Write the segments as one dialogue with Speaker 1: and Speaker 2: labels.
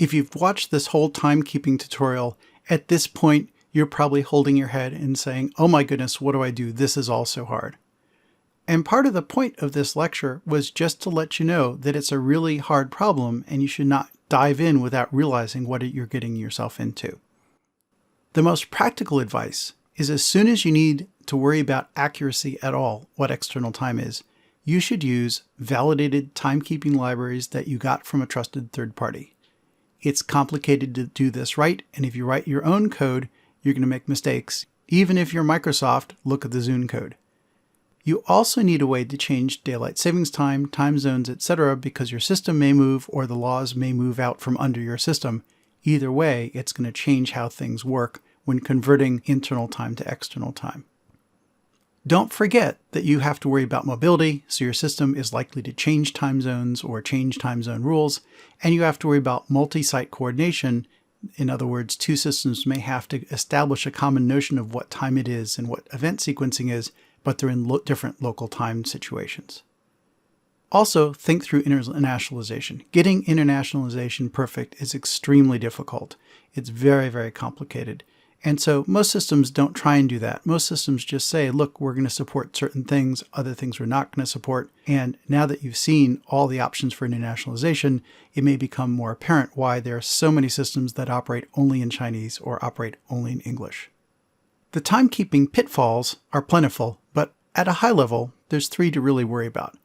Speaker 1: If you've watched this whole timekeeping tutorial, at this point, you're probably holding your head and saying, oh my goodness, what do I do? This is all so hard. And part of the point of this lecture was just to let you know that it's a really hard problem and you should not dive in without realizing what you're getting yourself into. The most practical advice is as soon as you need to worry about accuracy at all, what external time is, you should use validated timekeeping libraries that you got from a trusted third party. It's complicated to do this right, and if you write your own code, you're going to make mistakes. Even if you're Microsoft, look at the Zune code. You also need a way to change daylight savings time, time zones, etc. because your system may move or the laws may move out from under your system. Either way, it's going to change how things work when converting internal time to external time. Don't forget that you have to worry about mobility, so your system is likely to change time zones or change time zone rules, and you have to worry about multi-site coordination. In other words, two systems may have to establish a common notion of what time it is and what event sequencing is, but they're in different local time situations. Also, think through internationalization. Getting internationalization perfect is extremely difficult. It's very, very complicated. And so most systems don't try and do that. Most systems just say, look, we're going to support certain things, other things we're not going to support. And now that you've seen all the options for internationalization, it may become more apparent why there are so many systems that operate only in Chinese or operate only in English. The timekeeping pitfalls are plentiful, but at a high level, there's three to really worry about.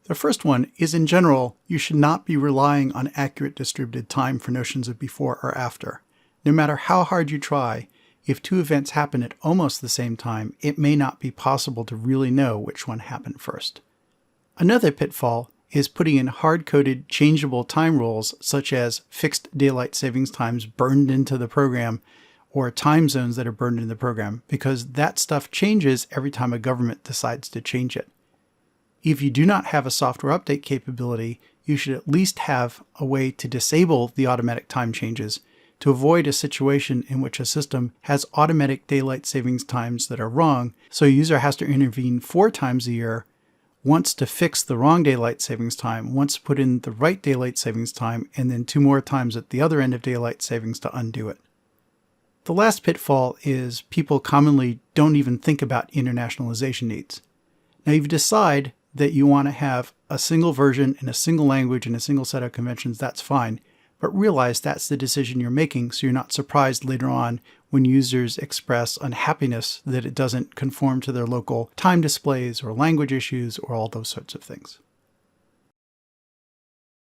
Speaker 1: The first one is, in general, you should not be relying on accurate distributed time for notions of before or after. No matter how hard you try, if two events happen at almost the same time, it may not be possible to really know which one happened first. Another pitfall is putting in hard-coded changeable time rules such as fixed daylight savings times burned into the program or time zones that are burned into the program, because that stuff changes every time a government decides to change it. If you do not have a software update capability, you should at least have a way to disable the automatic time changes to avoid a situation in which a system has automatic daylight savings times that are wrong, so a user has to intervene 4 times a year, once to fix the wrong daylight savings time, once to put in the right daylight savings time, and then 2 more times at the other end of daylight savings to undo it. The last pitfall is people commonly don't even think about internationalization needs. Now, if you decide that you want to have a single version in a single language and a single set of conventions, that's fine. But realize that's the decision you're making, so you're not surprised later on when users express unhappiness that it doesn't conform to their local time displays or language issues or all those sorts of things.